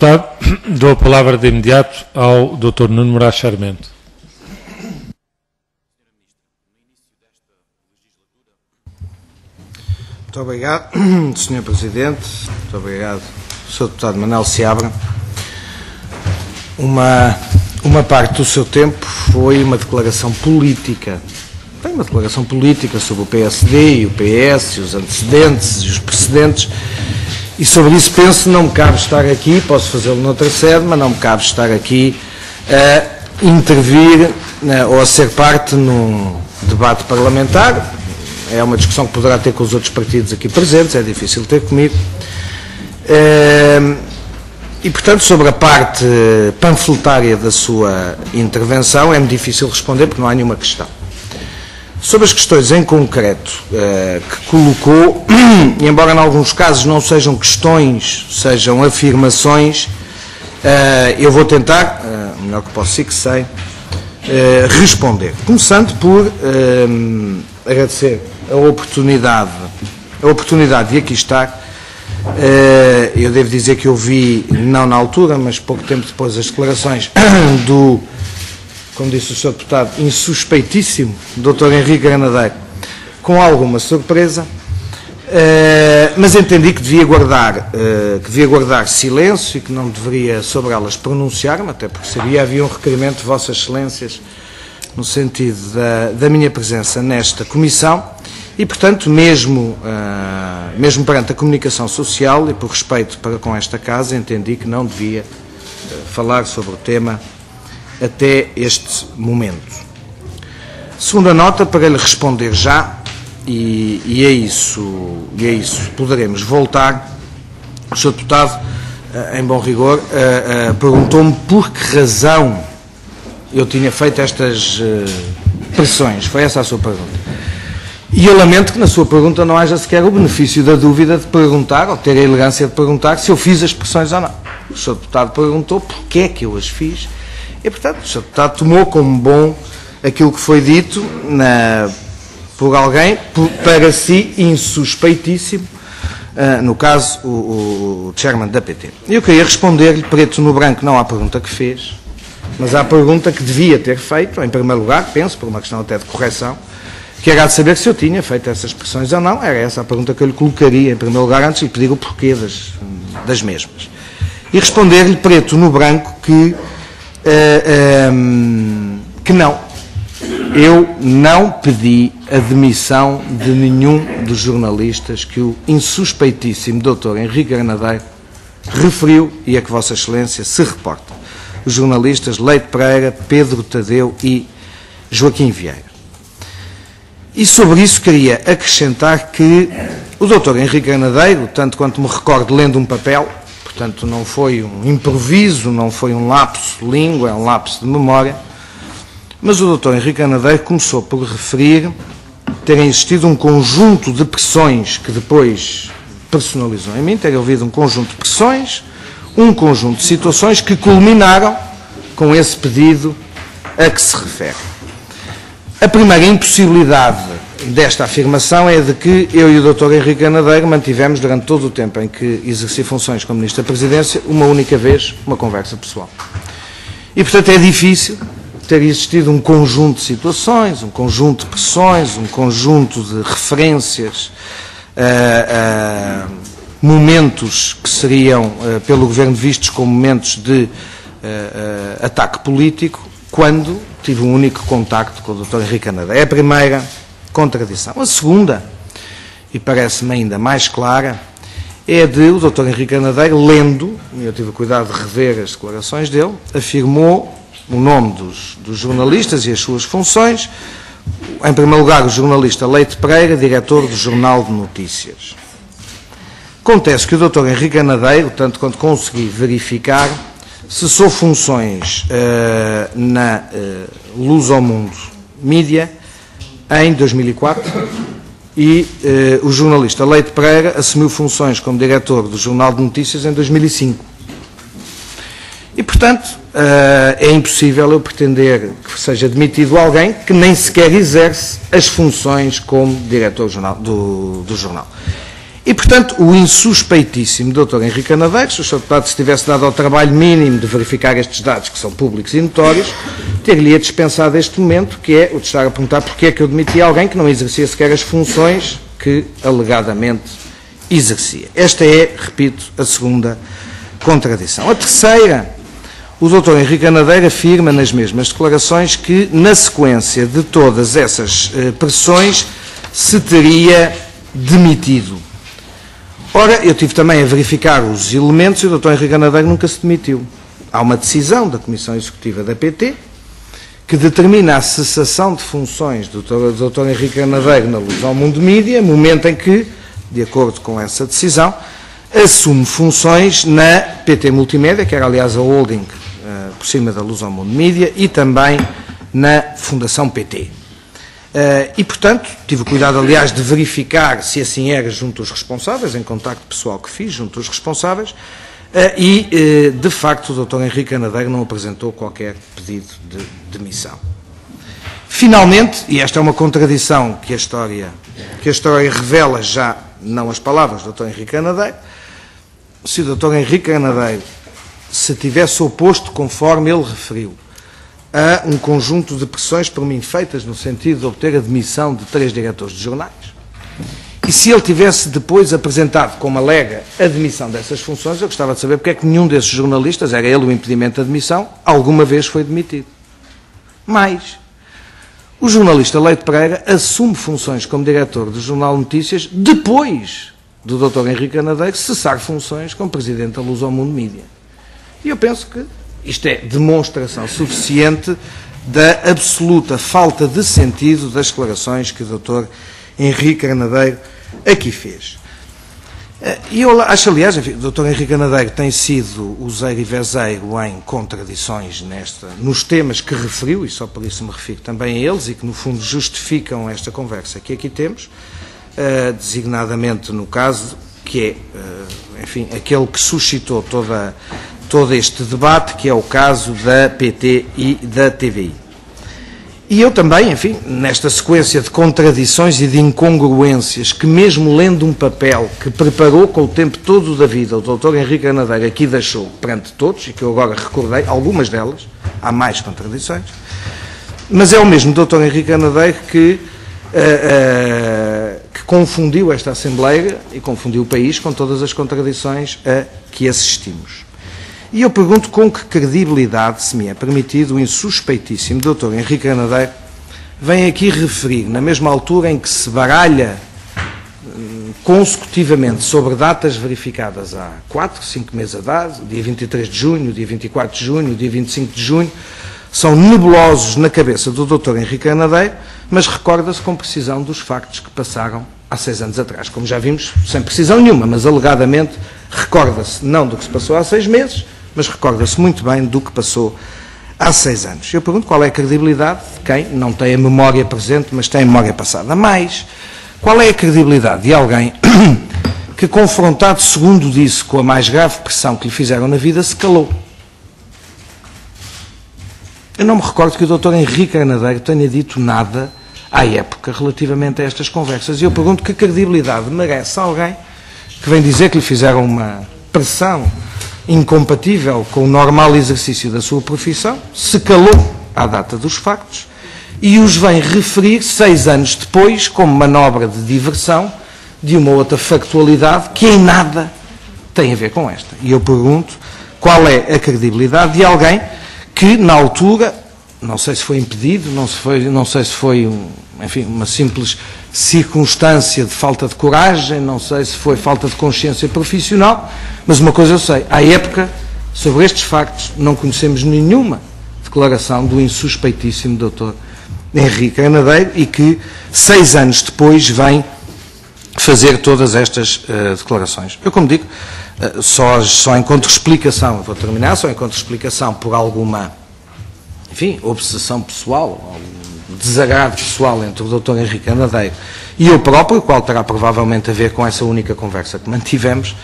Deputado, dou a palavra de imediato ao Dr. Nuno Moraes Sarmento. Muito obrigado, Sr. Presidente. Muito obrigado, Sr. Deputado Manuel Seabra. Uma parte do seu tempo foi uma declaração política. Tem uma declaração política sobre o PSD e o PS, e os antecedentes e os precedentes. E sobre isso penso, não me cabe estar aqui, posso fazê-lo noutra sede, mas não me cabe estar aqui a intervir ou a ser parte num debate parlamentar. É uma discussão que poderá ter com os outros partidos aqui presentes, é difícil ter comigo. E, portanto, sobre a parte panfletária da sua intervenção, é-me difícil responder porque não há nenhuma questão. Sobre as questões em concreto que colocou, e embora em alguns casos não sejam questões, sejam afirmações, eu vou tentar, o melhor que posso que sei, responder. Começando por agradecer a oportunidade de aqui estar. Eu devo dizer que eu vi, não na altura, mas pouco tempo depois, as declarações do, como disse o Sr. Deputado, insuspeitíssimo Dr. Henrique Granadeiro, com alguma surpresa, mas entendi que devia guardar silêncio e que não deveria sobre elas pronunciar-me, até porque sabia havia um requerimento de Vossas Excelências no sentido da minha presença nesta comissão e, portanto, mesmo perante a comunicação social e por respeito para com esta casa, entendi que não devia falar sobre o tema até este momento. Segunda nota, para lhe responder já, e é isso, poderemos voltar. O Sr. Deputado, em bom rigor, perguntou-me por que razão eu tinha feito estas pressões. Foi essa a sua pergunta. E eu lamento que na sua pergunta não haja sequer o benefício da dúvida de perguntar, ou ter a elegância de perguntar, se eu fiz as pressões ou não. O Sr. Deputado perguntou porque é que eu as fiz, e, portanto, o Sr. Deputado tomou como bom aquilo que foi dito por alguém, para si, insuspeitíssimo, no caso, o chairman da PT. Eu queria responder-lhe preto no branco, não à pergunta que fez, mas à pergunta que devia ter feito, em primeiro lugar, penso, por uma questão até de correção, que era de saber se eu tinha feito essas pressões ou não. Era essa a pergunta que eu lhe colocaria, em primeiro lugar, antes de lhe pedir o porquê das mesmas. E responder-lhe preto no branco que não. Eu não pedi a demissão de nenhum dos jornalistas que o insuspeitíssimo Dr. Henrique Granadeiro referiu e a que Vossa Excelência se reporta. Os jornalistas Leite Pereira, Pedro Tadeu e Joaquim Vieira. E sobre isso queria acrescentar que o Dr. Henrique Granadeiro, tanto quanto me recordo lendo um papel, portanto não foi um improviso, não foi um lapso de língua, é um lapso de memória, mas o Dr. Henrique Granadeiro começou por referir terem existido um conjunto de pressões que depois personalizou em mim, ter havido um conjunto de pressões, um conjunto de situações que culminaram com esse pedido a que se refere. A primeira impossibilidade desta afirmação é de que eu e o Dr. Henrique Granadeiro mantivemos, durante todo o tempo em que exerci funções como Ministro da Presidência, uma única vez, uma conversa pessoal. E, portanto, é difícil ter existido um conjunto de situações, um conjunto de pressões, um conjunto de referências a momentos que seriam, pelo Governo, vistos como momentos de ataque político, quando tive um único contacto com o Dr. Henrique Granadeiro. É a primeira contradição. A segunda, e parece-me ainda mais clara, é de o Dr. Henrique Granadeiro, lendo, e eu tive o cuidado de rever as declarações dele, afirmou o nome dos jornalistas e as suas funções. Em primeiro lugar, o jornalista Leite Pereira, diretor do Jornal de Notícias. Acontece que o Dr. Henrique Granadeiro, tanto quanto consegui verificar, cessou funções na Luz ao Mundo Mídia em 2004 e o jornalista Leite Pereira assumiu funções como diretor do Jornal de Notícias em 2005. E, portanto, é impossível eu pretender que seja demitido alguém que nem sequer exerce as funções como diretor do jornal. E, portanto, o insuspeitíssimo Dr. Henrique Anadeiro, se o Sr. Deputado se tivesse dado ao trabalho mínimo de verificar estes dados, que são públicos e notórios, ter-lhe-ia dispensado este momento, que é o de estar a perguntar porque é que eu demiti alguém que não exercia sequer as funções que alegadamente exercia. Esta é, repito, a segunda contradição. A terceira, o Dr. Henrique Anadeiro afirma nas mesmas declarações que, na sequência de todas essas pressões, se teria demitido. Ora, eu tive também a verificar os elementos e o Dr. Henrique Anadeiro nunca se demitiu. Há uma decisão da Comissão Executiva da PT que determina a cessação de funções do Dr. Henrique Anadeiro na Luz ao Mundo Mídia, momento em que, de acordo com essa decisão, assume funções na PT Multimédia, que era aliás a holding por cima da Luz ao Mundo Mídia, e também na Fundação PT. E, portanto, tive o cuidado, aliás, de verificar se assim era junto aos responsáveis, em contacto pessoal que fiz junto aos responsáveis, e, de facto, o Dr. Henrique Anadeiro não apresentou qualquer pedido de demissão. Finalmente, e esta é uma contradição que a história revela, já não as palavras do Dr. Henrique Anadeiro, se o Dr. Henrique Anadeiro se tivesse oposto, conforme ele referiu, a um conjunto de pressões por mim feitas no sentido de obter a demissão de 3 diretores de jornais, e se ele tivesse depois apresentado, como alega, a demissão dessas funções, eu gostava de saber porque é que nenhum desses jornalistas, era ele o impedimento da demissão, alguma vez foi demitido. Mas o jornalista Leite Pereira assume funções como diretor do Jornal Notícias depois do Dr. Henrique Anadeiro cessar funções como presidente da Luz ao Mundo Mídia. E eu penso que isto é demonstração suficiente da absoluta falta de sentido das declarações que o Dr. Henrique Anadeiro aqui fez. E eu acho, aliás, enfim, o Dr. Henrique Anadeiro tem sido useiro e vezeiro em contradições nos temas que referiu, e só por isso me refiro também a eles, e que no fundo justificam esta conversa que aqui temos, designadamente no caso que é, enfim, aquele que suscitou todo este debate, que é o caso da PT e da TVI. E eu também, enfim, nesta sequência de contradições e de incongruências, que mesmo lendo um papel que preparou com o tempo todo da vida o Dr. Henrique Anadeiro aqui deixou perante todos, e que eu agora recordei, algumas delas, há mais contradições, mas é o mesmo Dr. Henrique Anadeiro que confundiu esta Assembleia e confundiu o país com todas as contradições a que assistimos. E eu pergunto com que credibilidade se me é permitido o insuspeitíssimo Dr. Henrique Anadeiro vem aqui referir, na mesma altura em que se baralha consecutivamente sobre datas verificadas há 4, 5 meses atrás, dia 23 de junho, dia 24 de junho, dia 25 de junho, são nebulosos na cabeça do Dr. Henrique Anadeiro, mas recorda-se com precisão dos factos que passaram há 6 anos atrás. Como já vimos, sem precisão nenhuma, mas alegadamente recorda-se não do que se passou há 6 meses, mas recorda-se muito bem do que passou há 6 anos. Eu pergunto qual é a credibilidade de quem não tem a memória presente, mas tem a memória passada. Mas, qual é a credibilidade de alguém que, confrontado, segundo disse, com a mais grave pressão que lhe fizeram na vida, se calou? Eu não me recordo que o Dr. Henrique Anadeiro tenha dito nada à época relativamente a estas conversas. E eu pergunto que credibilidade merece alguém que vem dizer que lhe fizeram uma pressão incompatível com o normal exercício da sua profissão, se calou à data dos factos e os vem referir 6 anos depois como manobra de diversão de uma outra factualidade que em nada tem a ver com esta. E eu pergunto qual é a credibilidade de alguém que, na altura, não sei se foi impedido, não sei se foi enfim, uma simples circunstância de falta de coragem, não sei se foi falta de consciência profissional, mas uma coisa eu sei, à época, sobre estes factos, não conhecemos nenhuma declaração do insuspeitíssimo Dr. Henrique Anadeiro e que 6 anos depois vem fazer todas estas declarações. Eu, como digo, só encontro explicação, vou terminar, só encontro explicação por alguma, enfim, obsessão pessoal, desagrado pessoal entre o Dr. Henrique Anadeiro e eu próprio, o qual terá provavelmente a ver com essa única conversa que mantivemos,